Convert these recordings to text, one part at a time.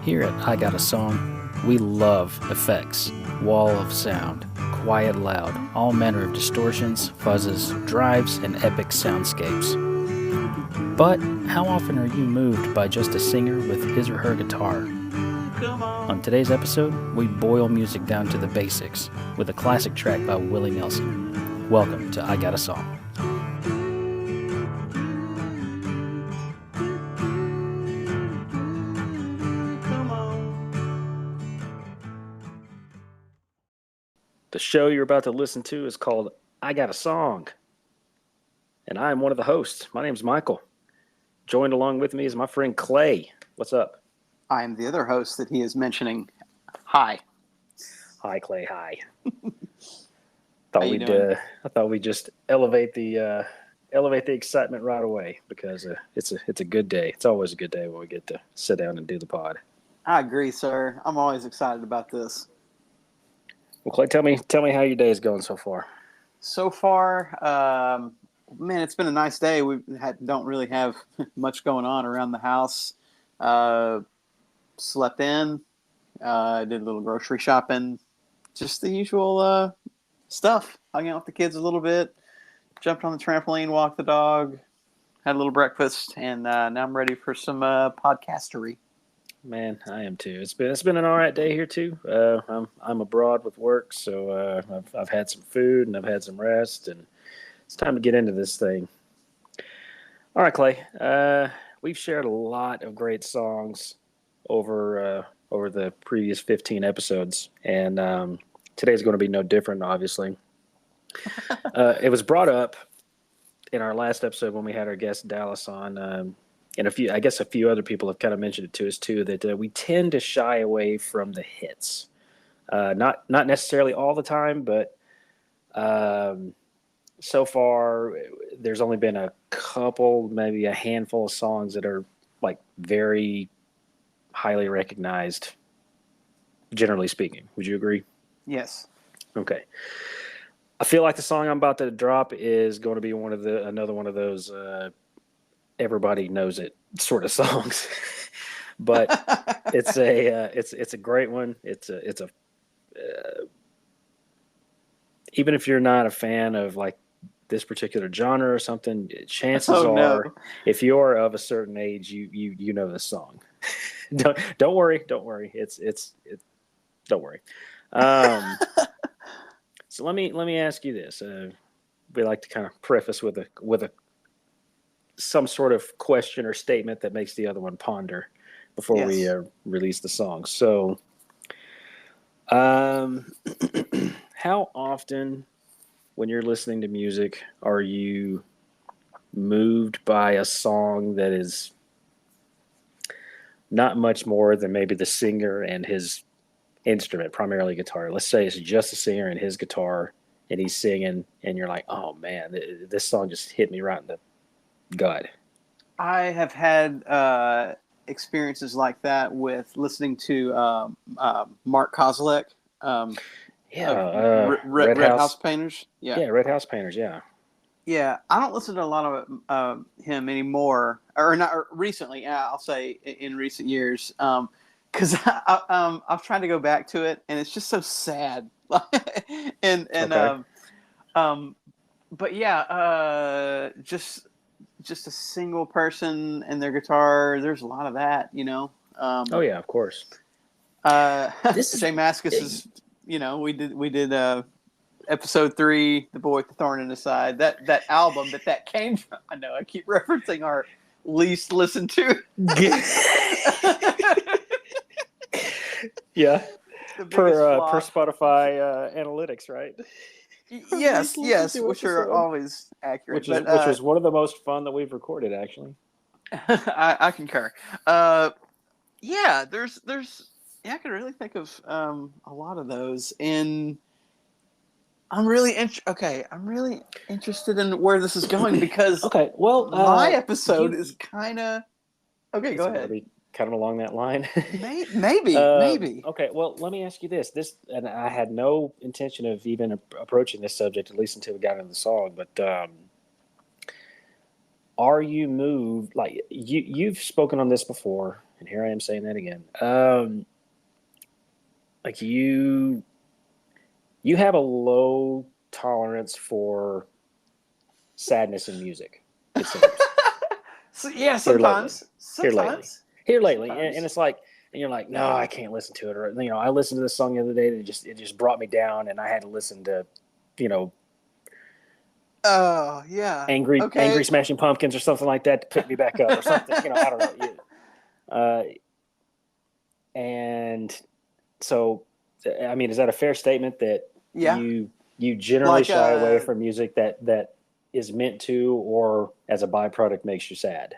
Here at I Got a Song, we love effects, wall of sound, quiet loud, all manner of distortions, fuzzes, drives, and epic soundscapes. But how often are you moved by just a singer with his or her guitar? On today's episode, we boil music down to the basics with a classic track by Willie Nelson. Welcome to I Got a Song. The show you're about to listen to is called I Got a Song, and I am one of the hosts. My name's Michael. Joined along with me is my friend Clay. What's up? I am the other host that he is mentioning. Hi. Hi, Clay. Hi. I thought we'd just elevate the excitement right away because it's a good day. It's always a good day when we get to sit down and do the pod. I agree, sir. I'm always excited about this. Well, Clay, tell me how your day is going so far. So far, man, it's been a nice day. Don't really have much going on around the house. Slept in, did a little grocery shopping, just the usual stuff. Hung out with the kids a little bit, jumped on the trampoline, walked the dog, had a little breakfast, and now I'm ready for some podcastery. Man, I am too. It's been an all right day here too. I'm abroad with work, so I've had some food and I've had some rest, and it's time to get into this thing. All right, Clay. We've shared a lot of great songs over the previous 15 episodes, and today's going to be no different. Obviously, it was brought up in our last episode when we had our guest Dallas on. And a few other people have kind of mentioned it to us too, that we tend to shy away from the hits. Not necessarily all the time, but so far there's only been a couple, maybe a handful of songs that are like very highly recognized, generally speaking. Would you agree? Yes. Okay. I feel like the song I'm about to drop is going to be another one of those everybody knows it sort of songs, but it's a great one. It's a even if you're not a fan of like this particular genre or something, chances are, if you're of a certain age, you know this song. don't worry. It's don't worry. So let me ask you this. We like to kind of preface with a some sort of question or statement that makes the other one ponder before we release the song. So, how often when you're listening to music are you moved by a song that is not much more than maybe the singer and his instrument, primarily guitar? Let's say it's just the singer and his guitar and he's singing and you're like, oh man, this song just hit me right in the gut. I have had experiences like that with listening to Mark Kozlek. Red House Painters. Yeah, Red House Painters. Yeah. Yeah, I don't listen to a lot of him anymore, or not recently. I'll say in recent years, because I've tried to go back to it, and it's just so sad. and okay. But yeah, just a single person and their guitar. There's a lot of that, you know. Oh yeah, of course. Jay Mascis is, you know, we did episode 3, The Boy with the Thorn in His Side. That album that came from. I know I keep referencing our least listened to. Yeah. Per Spotify analytics, right? Yes, which are always accurate. Which was one of the most fun that we've recorded, actually. I concur. Yeah, there's I can really think of a lot of those, and I'm really interested in where this is going because my episode is kind of okay. Go ahead. Kind of along that line. Maybe. Okay, well, let me ask you this. And I had no intention of even approaching this subject, at least until we got into the song, but are you moved, like you've spoken on this before, and here I am saying that again. Like you have a low tolerance for sadness in music. It seems So, yeah, here lately, sometimes, here lately, sometimes, here lately, sometimes. and it's like, and you're like, no, I can't listen to it. Or I listened to this song the other day that it just brought me down, and I had to listen to, you know, Oh, yeah. angry Okay. Smashing Pumpkins or something like that to pick me back up or something. I don't know. Uh, and so, I mean, is that a fair statement that Yeah. you generally Like, shy away from music that is meant to or as a byproduct makes you sad?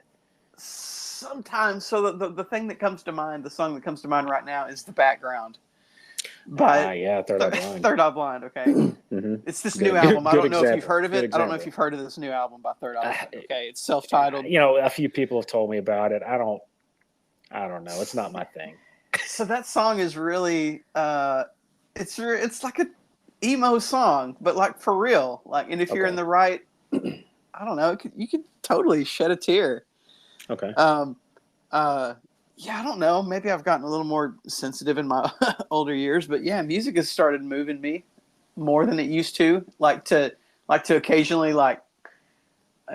sometimes, so the thing that comes to mind, the song that comes to mind right now is The Background Ah, by yeah, Third Eye Blind. Third Eye Blind, okay? Mm-hmm. It's this new album. I Good don't know if you've example. heard of Good it. I don't know if example. you've heard of this new album by Third Eye Uh, Blind, okay? It's self-titled. a few people have told me about it. I don't know. It's not my thing. So that song is really, it's like a emo song, but like for real. Like, and if you're in Okay. the right, I don't know, you could totally shed a tear. Okay. Um, yeah, I don't know. Maybe I've gotten a little more sensitive in my older years, but yeah, music has started moving me more than it used to. Like to occasionally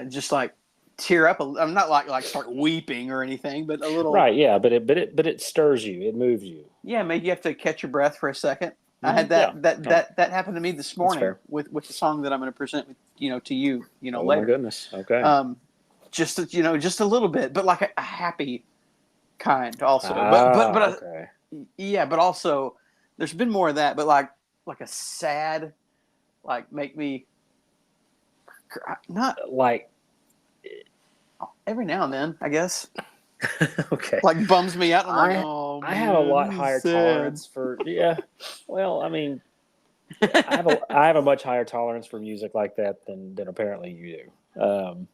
just like tear up. I'm not like start weeping or anything, but a little. Right. Yeah. But it stirs you. It moves you. Yeah, maybe you have to catch your breath for a second. I Mm-hmm. had Yeah. No, that happened to me this that's morning fair. with the song that I'm going to present to you Oh my later. goodness. Okay. Just a little bit, but like a happy kind also. Okay. Yeah, but also there's been more of that, but like a sad, like make me not Like, every now and then, I guess. okay. Like bums me out. And I'm like, I oh I have a man, lot this is higher sad. tolerance for yeah. Well, I mean, I have a much higher tolerance for music like that than apparently you do.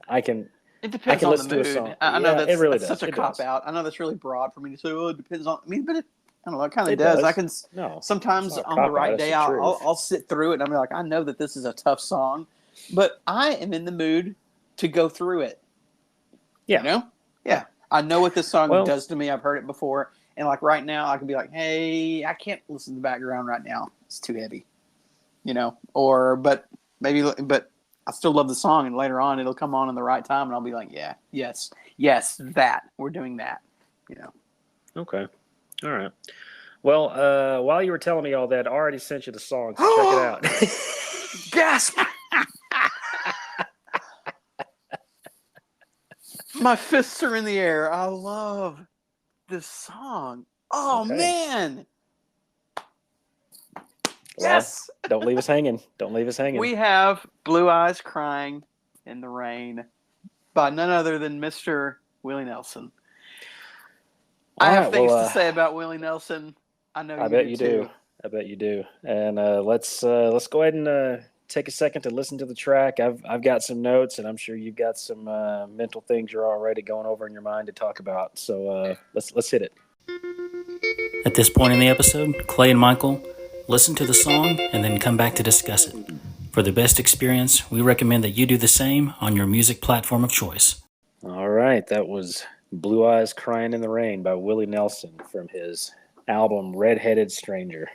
I can It I depends can on the listen to a song. mood. I know Yeah, it really that's such does. a It cop does. out. I know that's really broad for me to say. Oh, it depends on me, but I don't know. It kind of It does. I does. can No, it's sometimes not a on the cop out. right It's day, the truth. I'll sit through it and I'm like, I know that this is a tough song, but I am in the mood to go through it. You Yeah, know? yeah. Yeah, I know what this song Well, does to me. I've heard it before, and like right now, I can be like, hey, I can't listen to the background right now. It's too heavy. Or but I still love the song, and later on it'll come on in the right time, and I'll be like, yeah, yes, that we're doing that. You know. okay. All right. Well, while you were telling me all that, I already sent you the song, so check it out. Gasp! My fists are in the air. I love this song. Oh Okay. man! Well, Yes, don't leave us hanging. Don't leave us hanging. we have "Blue Eyes Crying in the Rain" by none other than Mr. Willie Nelson. All I have right. Well, things to say about Willie Nelson. I know I you bet do you do. too. I bet you do. And let's go ahead and take a second to listen to the track. I've got some notes, and I'm sure you've got some mental things you're already going over in your mind to talk about. So let's hit it. At this point in the episode, Clay and Michael listen to the song and then come back to discuss it. For the best experience, we recommend that you do the same on your music platform of choice. All right, that was "Blue Eyes Crying in the Rain" by Willie Nelson from his album "Redheaded Stranger."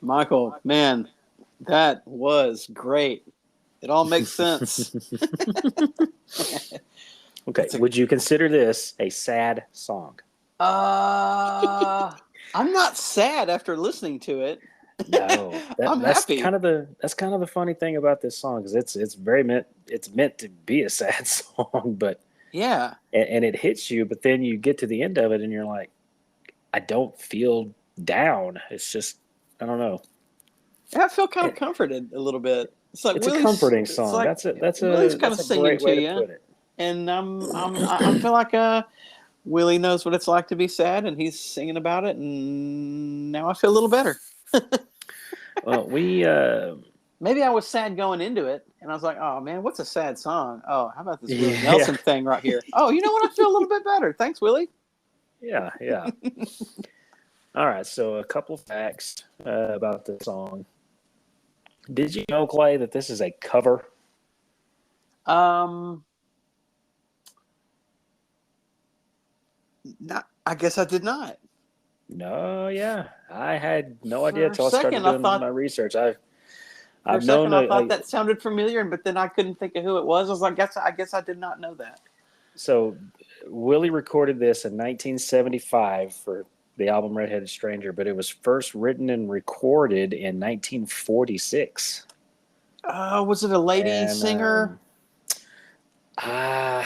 Michael, man, that was great. It all makes sense. Okay, would you consider this a sad song? I'm not sad after listening to it. No, I'm that's happy. that's kind of the funny thing about this song because it's meant to be a sad song, but Yeah. and it hits you, but then you get to the end of it and you're like, I don't feel down. It's just I don't know. I feel kind of comforted a little bit. It's like It's a Willie's. comforting It's song. like That's Willie's kind of a singing great to way to you, put it. and I feel like Willie knows what it's like to be sad, and he's singing about it, and now I feel a little better. Well, we Maybe I was sad going into it, and I was like, "Oh man, what's a sad song? Oh, how about this Willie yeah Nelson thing right here? Oh, you know what? I feel a little bit better. Thanks, Willie." yeah. All right, so a couple of facts about the song. Did you know, Clay, that this is a cover? Um, I guess I did not. No, yeah, I had no For idea a until I started second, I doing thought. my research. For a I've known second, I thought that sounded familiar, but then I couldn't think of who it was. I was like, I guess I did not know that. so Willie recorded this in 1975 for the album Redheaded Stranger, but it was first written and recorded in 1946. Was it a lady And singer? I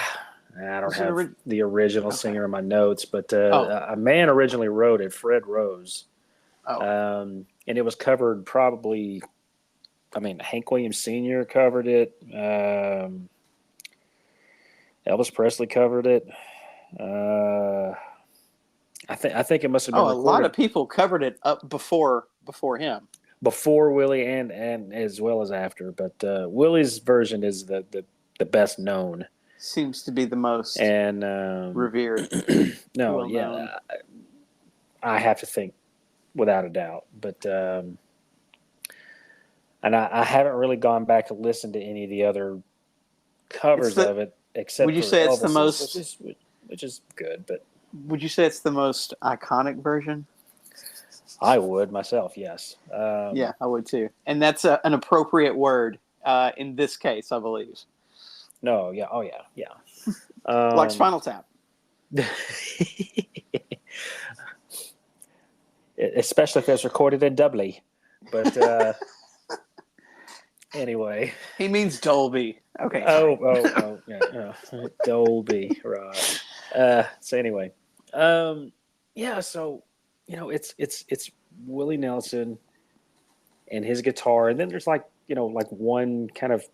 don't Was it have the original Okay. singer in my notes, but Oh. a man originally wrote it, Fred Rose. Oh. And it was covered probably, I mean, Hank Williams Sr. covered it. Elvis Presley covered it. I think it must have been A lot recorded of people covered it up before him. before Willie and as well as after. But Willie's version is the best known. Seems to be the most And revered. no, well yeah, known. I have to think without a doubt. But and I haven't really gone back to listen to any of the other covers of it except Would you for say it's the Elvis's, most? which is good. But Would you say it's the most iconic version? I would myself, yes. Yeah, I would too. And that's an appropriate word in this case, I believe. No, yeah, oh yeah, yeah. Like Spinal Tap. Especially if it's recorded in Dubley. But anyway. He means Dolby. Okay. Oh, yeah. Dolby, right. So anyway. Yeah, so it's Willie Nelson and his guitar, and then there's like one kind of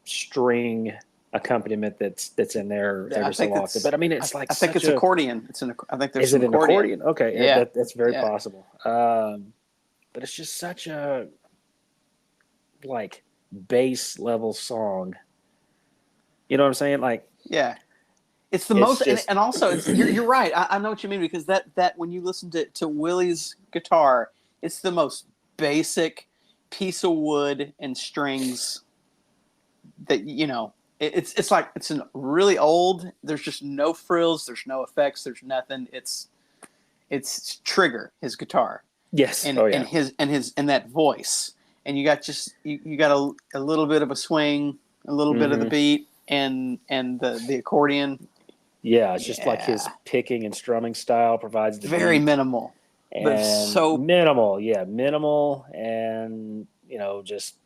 string accompaniment that's in there every so often. But I mean, it's like I think it's accordion. I think there's is it an accordion? Okay, yeah, that's very possible. But it's just such a like bass level song. You know what I'm saying? Like, yeah, it's the most, and also you're right. I know what you mean, because that when you listen to Willie's guitar, it's the most basic piece of wood and strings that It's like it's really old. There's just no frills. There's no effects. There's nothing. It's Trigger, his guitar. Yes. And and that voice. And you got you got a little bit of a swing, a little bit of the beat, and the accordion. Yeah, it's just like his picking and strumming style provides the very beat. Minimal. And but so minimal, minimal, and just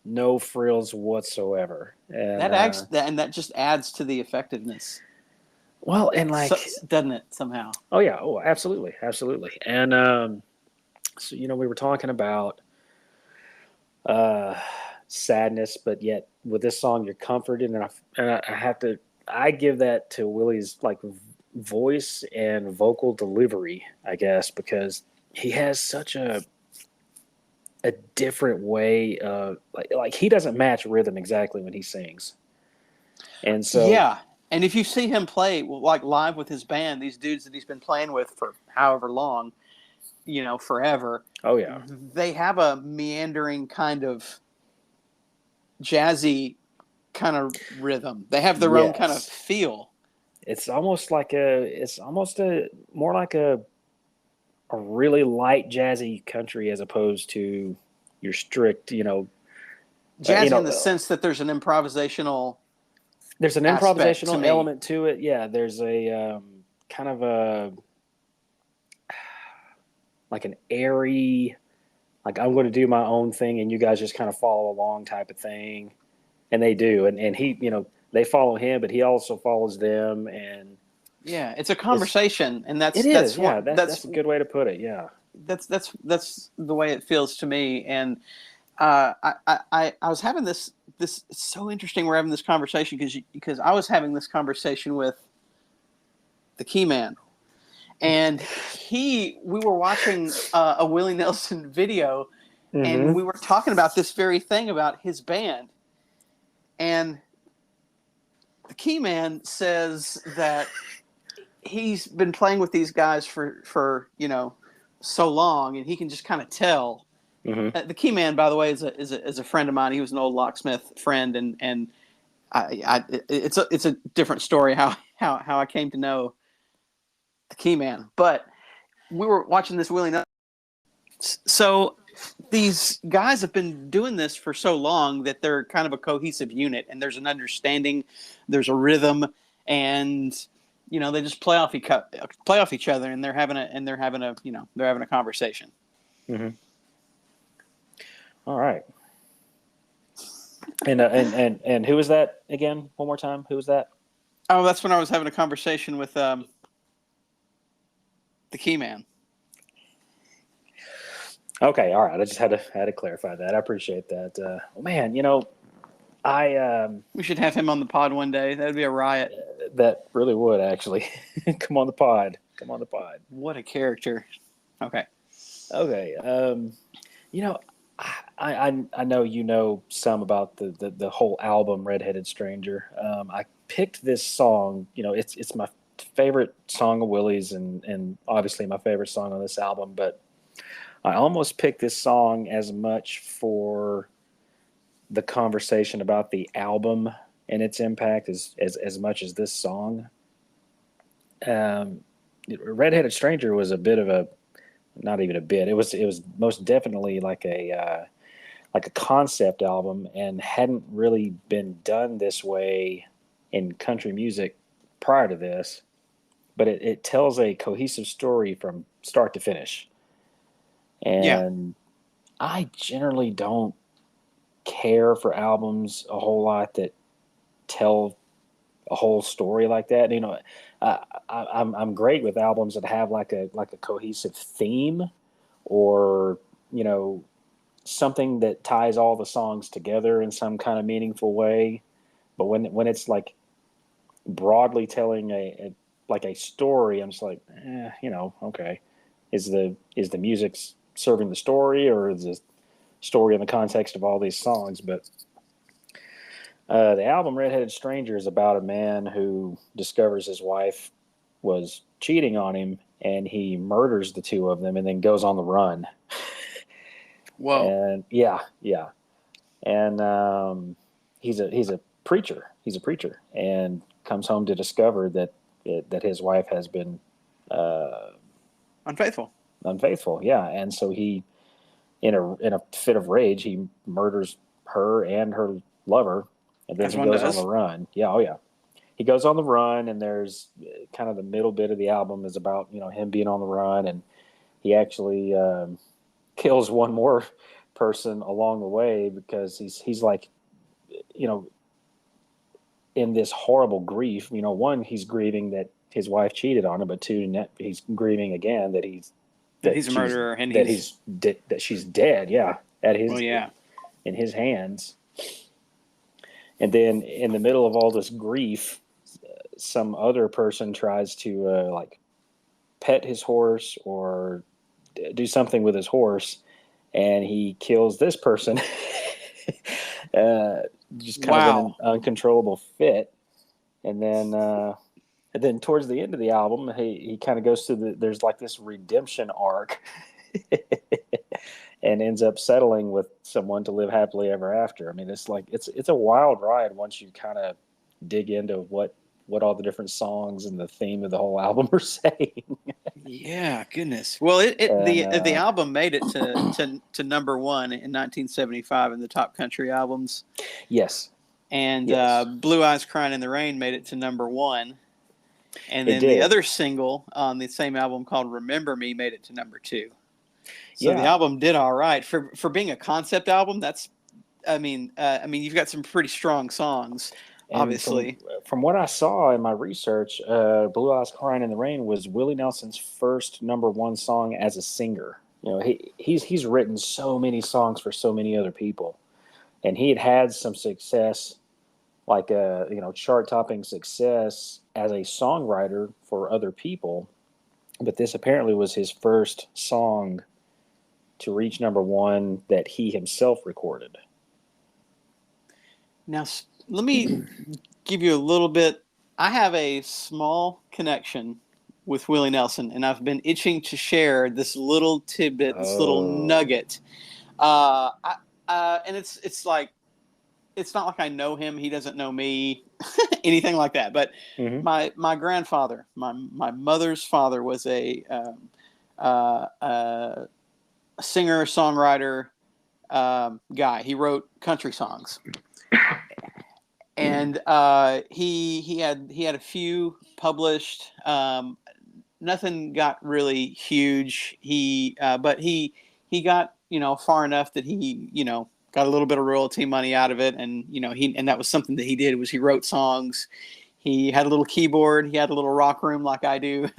no frills whatsoever. And that just adds to the effectiveness. Well, and doesn't it somehow? Oh yeah, absolutely, absolutely. And so we were talking about sadness, but yet with this song you're comforted, and I give that to Willie's like voice and vocal delivery, I guess, because he has such a different way of like he doesn't match rhythm exactly when he sings. And so and if you see him play like live with his band, these dudes that he's been playing with for however long, forever. Oh yeah. They have a meandering kind of jazzy kind of rhythm. They have their own kind of feel. It's almost more like a really light jazzy country as opposed to your strict, jazzy in the sense that there's an improvisational element to it. Yeah, there's a kind of a like an airy, like I'm going to do my own thing and you guys just kind of follow along type of thing. And they do. And he, they follow him, but he also follows them. And yeah, it's a conversation. And that's a good way to put it. Yeah. That's the way it feels to me. And I was having this, it's so interesting we're having this conversation because I was having this conversation with the key man. And we were watching a Willie Nelson video, and we were talking about this very thing about his band. And the key man says that he's been playing with these guys for so long, and he can just kind of tell. The key man, by the way, is a friend of mine. He was an old locksmith friend, and it's a different story how I came to know the Key Man. But we were watching this Willie Nelson. So these guys have been doing this for so long that they're kind of a cohesive unit, and there's an understanding, there's a rhythm, and they just play off each other, and they're having a conversation. Mm-hmm. All right. And who was that again? One more time. Who was that? Oh, that's when I was having a conversation with the Key Man. Okay, all right. I just had to clarify that. I appreciate that. Man, we should have him on the pod one day. That'd be a riot. That really would actually. Come on the pod. What a character. Okay. I know some about the whole album Redheaded Stranger. I picked this song. It's my favorite song of Willie's and obviously my favorite song on this album, but I almost picked this song as much for the conversation about the album and its impact as much as this song. Redheaded Stranger was a bit of a, not even a bit. It was most definitely like a concept album and hadn't really been done this way in country music prior to this. But it tells a cohesive story from start to finish. And I generally don't care for albums a whole lot that tell a whole story like that. I'm great with albums that have like a cohesive theme, or something that ties all the songs together in some kind of meaningful way. But when it's like broadly telling a story, I'm just like, okay, is the music serving the story, or is the story in the context of all these songs? But the album Redheaded Stranger is about a man who discovers his wife was cheating on him, and he murders the two of them and then goes on the run. Whoa. And yeah. And he's a preacher. He's a preacher and comes home to discover that his wife has been unfaithful. Yeah. And so he, in a fit of rage, he murders her and her lover, and then he goes on the run. Yeah, oh yeah. He goes on the run, and there's kind of the middle bit of the album is about him being on the run, and he actually kills one more person along the way because he's like, in this horrible grief. One, he's grieving that his wife cheated on him, but two, he's grieving again that he's a murderer and that she's dead. Yeah, in his hands. And then in the middle of all this grief, some other person tries to pet his horse or do something with his horse, and he kills this person. Just kind of in an uncontrollable fit. And then towards the end of the album, he kind of goes through there's like this redemption arc and ends up settling with someone to live happily ever after. I mean, it's a wild ride once you kind of dig into what all the different songs and the theme of the whole album are saying. Yeah, goodness. Well, the album made it to number one in 1975 in the top country albums. Yes. And Blue Eyes Crying in the Rain made it to number one. And then the other single on the same album called Remember Me made it to number two. So the album did all right for being a concept album. You've got some pretty strong songs. And obviously, from what I saw in my research, Blue Eyes Crying in the Rain was Willie Nelson's first number one song as a singer. He's written so many songs for so many other people, and he had some success, like chart-topping success as a songwriter for other people. But this apparently was his first song to reach number one that he himself recorded. Now, let me give you a little bit. I have a small connection with Willie Nelson, and I've been itching to share this little tidbit, this little nugget. And it's it's not like I know him. He doesn't know me, anything like that. But Mm-hmm. my grandfather, my mother's father, was a singer songwriter guy. He wrote country songs, and he had a few published. Nothing got really huge. But he got far enough that he got a little bit of royalty money out of it, and and that was something that he did, was he wrote songs. He had a little keyboard. He had a little rock room like I do,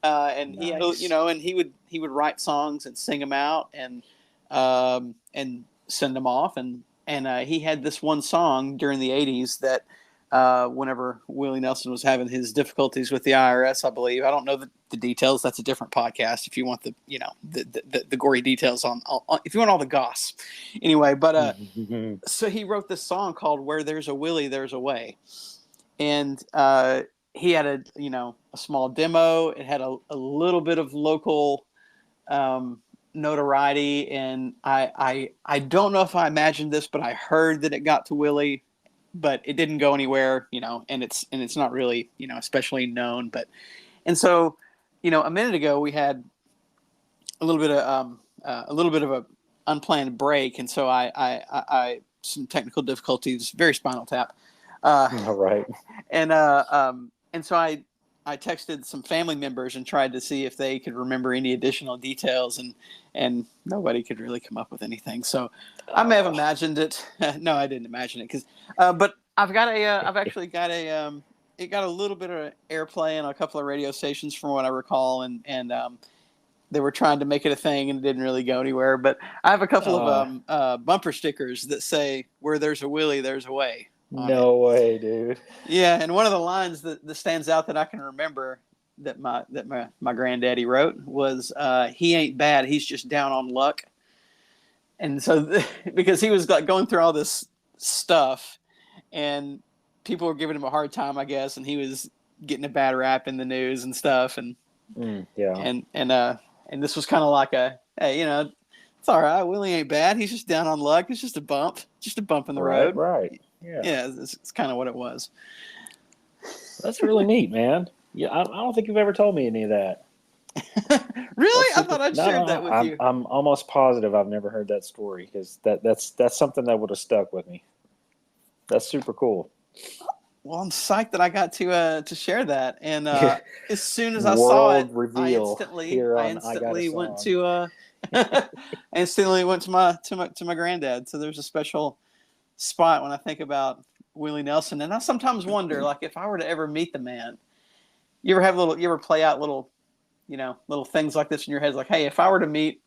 and he had Nice. and he would write songs and sing them out and send them off, and he had this one song during the '80s that. Whenever Willie Nelson was having his difficulties with the IRS, I believe. I don't know the details. That's a different podcast. If you want the gory details on if you want all the goss, anyway. But so he wrote this song called "Where There's a Willie, There's a Way," and he had a small demo. It had a little bit of local notoriety, and I don't know if I imagined this, but I heard that it got to Willie. But it didn't go anywhere, and it's not really, especially known. And so, a minute ago we had a little bit of a unplanned break, and so I some technical difficulties, very Spinal Tap. All right. And so I texted some family members and tried to see if they could remember any additional details, and nobody could really come up with anything. So I may have imagined it. No, I didn't imagine it but I've actually got it got a little bit of airplay on a couple of radio stations from what I recall, and they were trying to make it a thing and it didn't really go anywhere. But I have a couple of bumper stickers that say "Where there's a Willie, there's a way." No way, dude. Yeah, and one of the lines that stands out that I can remember that my granddaddy wrote was "He ain't bad, he's just down on luck." And so because he was like going through all this stuff, and people were giving him a hard time, I guess, and he was getting a bad rap in the news and stuff, and and this was kind of like hey, it's all right, Willie ain't bad, he's just down on luck, it's just a bump in the road. Right. Yeah, it's kind of what it was. That's really neat, man. Yeah, I don't think you've ever told me any of that. Really? I thought I'd shared that with you. I'm almost positive I've never heard that story, because that's something that would have stuck with me. That's super cool. Well, I'm psyched that I got to share that, and as soon as I saw it, I instantly went to my granddad. So there's a special spot when I think about Willie Nelson, and I sometimes wonder, like, if I were to ever meet the man. You ever play out little things like this in your head, like, hey, if I were to meet,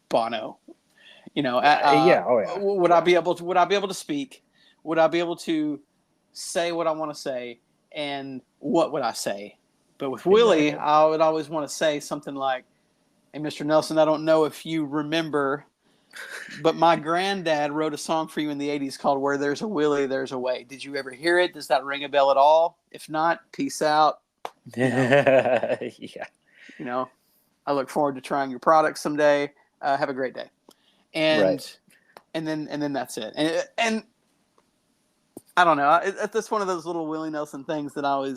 Bono, would I be able to speak? Would I be able to say what I want to say, and what would I say? But with Willie, I would always want to say something like, "Hey, Mr. Nelson, I don't know if you remember, but my granddad wrote a song for you in the '80s called 'Where There's a Willie, There's a Way.' Did you ever hear it? Does that ring a bell at all? If not, peace out." Yeah. I look forward to trying your products someday. Have a great day. And then that's it. And I don't know. That's one of those little Willie Nelson things that I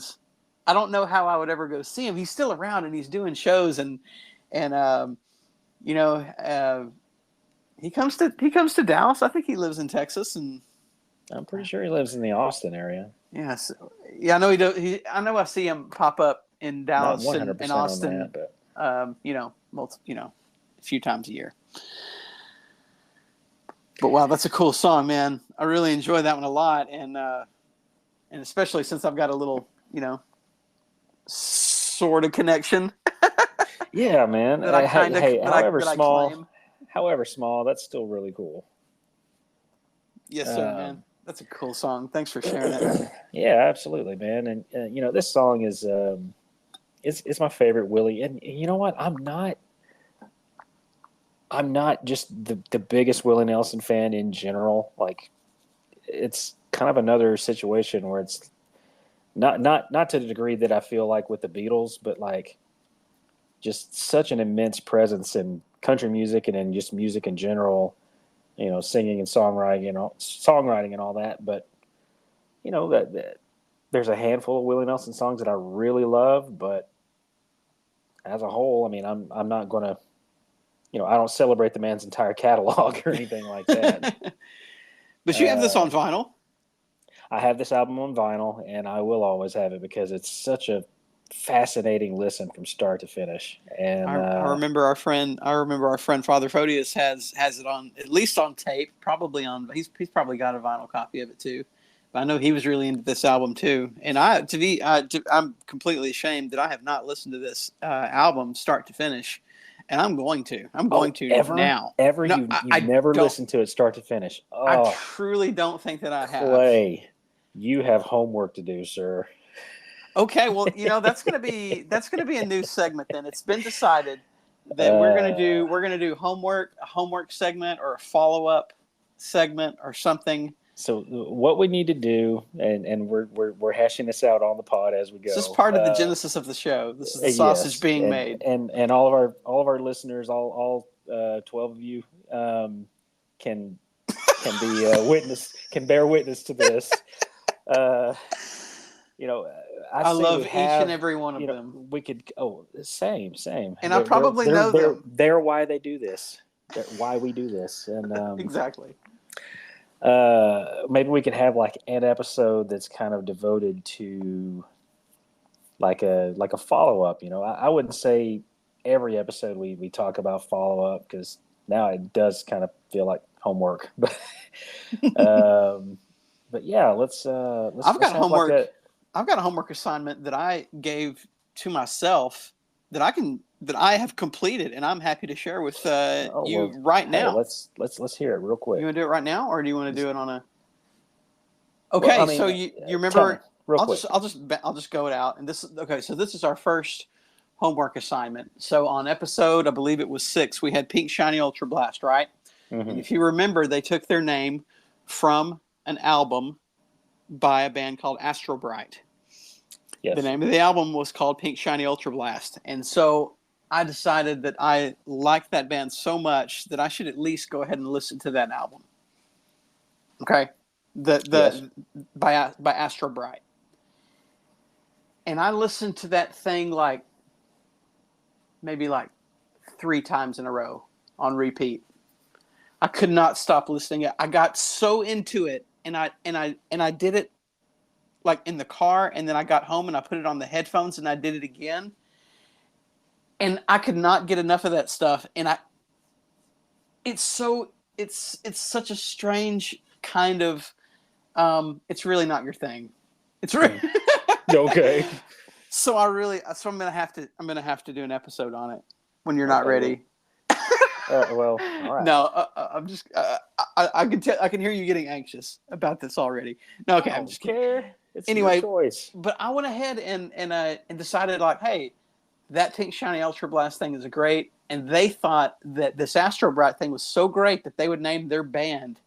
don't know how I would ever go see him. He's still around and he's doing shows, and he comes to Dallas. I think he lives in Texas, and I'm pretty sure he lives in the Austin area. Yes. Yeah, I know he does. I know I see him pop up in Dallas and Austin. On that, but a few times a year. But wow, that's a cool song, man. I really enjoy that one a lot, and especially since I've got a little, sort of connection. Yeah, man. That I kind of, however small, that's still really cool. Yes, sir, man. That's a cool song. Thanks for sharing it. Yeah, absolutely, man. And this song is it's my favorite Willie. And you know what? I'm not just the biggest Willie Nelson fan in general. Like, it's kind of another situation where it's not to the degree that I feel like with the Beatles, but like just such an immense presence in country music and in just music in general. singing and songwriting and all that. But that there's a handful of Willie Nelson songs that I really love, but as a whole, I mean, I'm not going to, I don't celebrate the man's entire catalog or anything like that. But you have this on vinyl. I have this album on vinyl, and I will always have it because it's such a fascinating listen from start to finish. And I remember our friend Father Photius has it on, at least on tape, probably on. He's probably got a vinyl copy of it too. But I know he was really into this album too. And I'm completely ashamed that I have not listened to this album start to finish. And I'm going to. Now. Ever? No, you've never listened to it start to finish. Oh, I truly don't think that I have. Clay, you have homework to do, sir. Okay, well, that's gonna be a new segment then. It's been decided that we're gonna do a homework segment or a follow-up segment or something. So what we need to do, and we're hashing this out on the pod as we go. This is part of the genesis of the show. This is the sausage being made, and all of our listeners, all 12 of you, can bear witness to this. I love each and every one of them. We could. Oh, same. And I probably know them. They're why they do this. They're why we do this, and exactly. Maybe we could have like an episode that's kind of devoted to like a follow up. I wouldn't say every episode we talk about follow up because now it does kind of feel like homework. But yeah, let's. I've got homework. I've got a homework assignment that I gave to myself that I have completed, and I'm happy to share with you right now. Let's hear it real quick. You want to do it right now, or do you want to do it on a? Okay, well, so you remember? I'll just go it out, and this is okay. So this is our first homework assignment. So on episode, I believe it was 6, we had Pink Shiny Ultra Blast, right? Mm-hmm. And if you remember, they took their name from an album by a band called Astro Bright. Yes. The name of the album was called Pink Shiny Ultra Blast. And so I decided that I liked that band so much that I should at least go ahead and listen to that album. Okay? By Astro Bright. And I listened to that thing maybe 3 times in a row on repeat. I could not stop listening. I got so into it. And I did it in the car, and then I got home and I put it on the headphones and I did it again. And I could not get enough of that stuff. And it's such a strange kind of it's really not your thing. It's really okay. So I'm gonna have to do an episode on it when you're not ready. Well, all right. No, I'm just. I can hear you getting anxious about this already. No, okay, I'm just kidding. It's anyway, your choice. But I went ahead and decided hey, that Pink Shiny Ultra Blast thing is great, and they thought that this Astro Bright thing was so great that they would name their band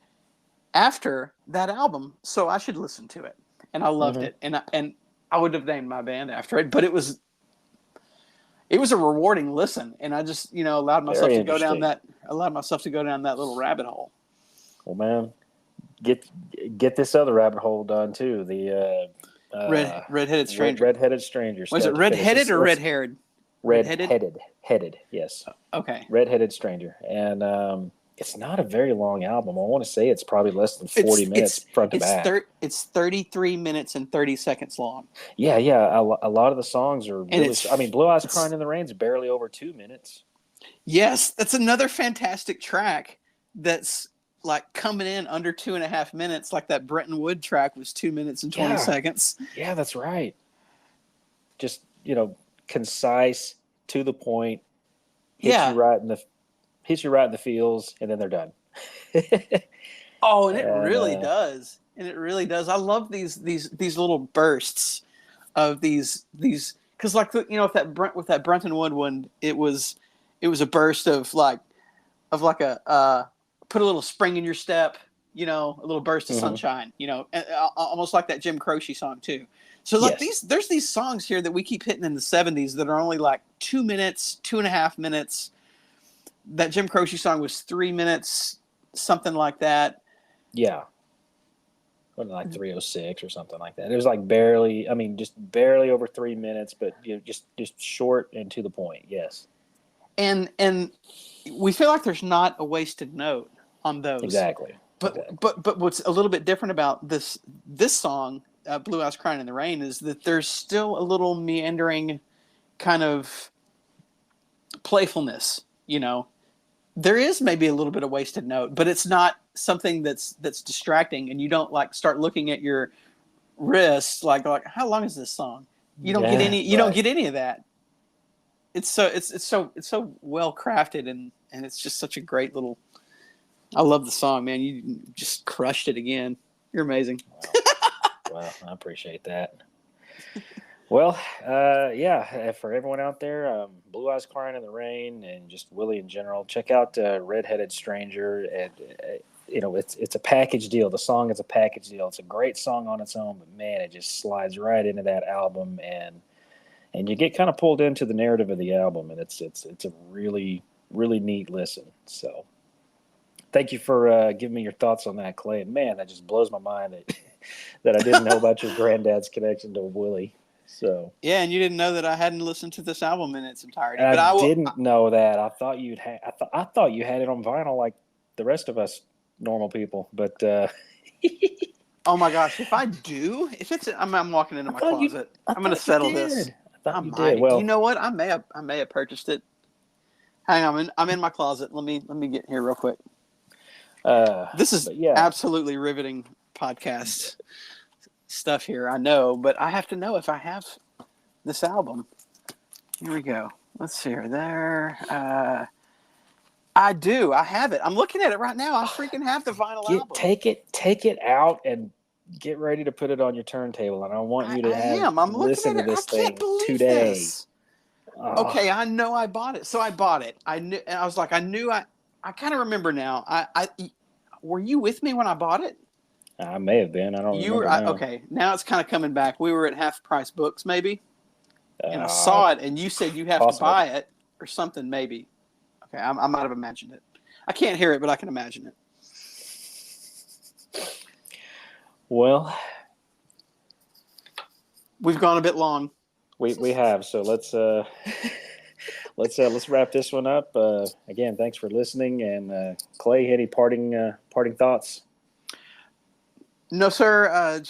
after that album. So I should listen to it, and I loved it, and I would have named my band after it, but it was a rewarding listen, and I just allowed myself to go down that little rabbit hole. Well, man, get this other rabbit hole done too. The redheaded stranger. Redheaded stranger. Was it redheaded or red-haired? Headed. Yes. Okay. Redheaded stranger, and it's not a very long album. I want to say it's probably less than 40 minutes front to back. It's 33 minutes and 30 seconds long. Yeah. A lot of the songs are really. Blue Eyes Crying in the Rain is barely over 2 minutes. Yes, that's another fantastic track. That's coming in under 2.5 minutes. Like that Brenton Wood track was 2 minutes and 20 seconds. Yeah, that's right. Just concise, to the point. Hits you right in the feels, and then they're done. Oh, and it really does. And it really does. I love these little bursts of these because with that Brenton Wood one, it was a burst of a put a little spring in your step, a little burst of sunshine, almost like that Jim Croce song too. So there's these songs here that we keep hitting in the 70s that are only 2 minutes, 2.5 minutes. That Jim Croce song was 3 minutes something like that. Yeah. Wasn't like 3:06 or something like that. It was like barely. I mean, just barely over 3 minutes, but just short and to the point. Yes. And we feel like there's not a wasted note on those. Exactly. But what's a little bit different about this song, Blue Eyes Crying in the Rain, is that there's still a little meandering kind of playfulness, There is maybe a little bit of wasted note, but it's not something that's distracting, and you don't like start looking at your wrist like how long is this song? You don't get any don't get any of that. It's so well crafted, and it's just such a great little. I love the song, man. You just crushed it again. You're amazing. Well, I appreciate that. Well, for everyone out there, Blue Eyes Crying in the Rain and just Willie in general, check out Redheaded Stranger. And, it's a package deal. The song is a package deal. It's a great song on its own, but man, it just slides right into that album, and you get kind of pulled into the narrative of the album, and it's a really, really neat listen. So thank you for giving me your thoughts on that, Clay. And man, that just blows my mind that I didn't know about your granddad's connection to Willie. So yeah, and you didn't know that I hadn't listened to this album in its entirety. But I didn't know that. I thought you had it on vinyl like the rest of us normal people. But oh my gosh, if I'm walking into my closet. I'm going to settle this. I thought you did. Well, you know what? I may have purchased it. Hang on, I'm in my closet. Let me get here real quick. This is absolutely riveting podcast stuff here, I know, but I have to know if I have this album. Here we go. Let's see her there. I do. I have it. I'm looking at it right now. I freaking have the vinyl album. Take it out and get ready to put it on your turntable. And I want you to listen to this thing today. This. Oh. Okay, I know I bought it. So I bought it. I knew. I was like, I kind of remember now. Were you with me when I bought it? I may have been. I don't remember. Okay, now it's kind of coming back. We were at Half Price Books, maybe, and I saw it, and you said you have to buy it or something, maybe. Okay, I might have imagined it. I can't hear it, but I can imagine it. Well, we've gone a bit long. We have, so let's wrap this one up. Again, thanks for listening, and Clay, any parting thoughts? No, sir.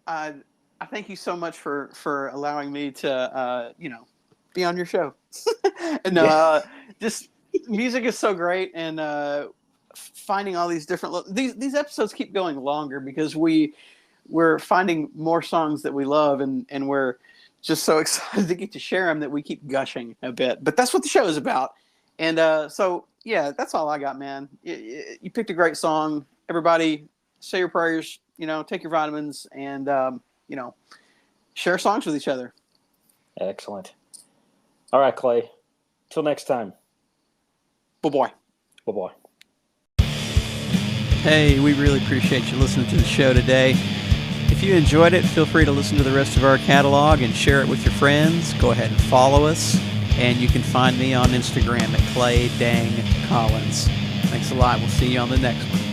I thank you so much for allowing me to be on your show. And just music is so great, and finding all these different these episodes keep going longer because we're finding more songs that we love, and we're just so excited to get to share them that we keep gushing a bit. But that's what the show is about. And so yeah, that's all I got, man. You picked a great song. Everybody, say your prayers. Take your vitamins, and share songs with each other. Excellent. All right, Clay. Till next time. Bye-bye. Bye-bye. Hey, we really appreciate you listening to the show today. If you enjoyed it, feel free to listen to the rest of our catalog and share it with your friends. Go ahead and follow us, and you can find me on Instagram at ClayDangCollins. Thanks a lot. We'll see you on the next one.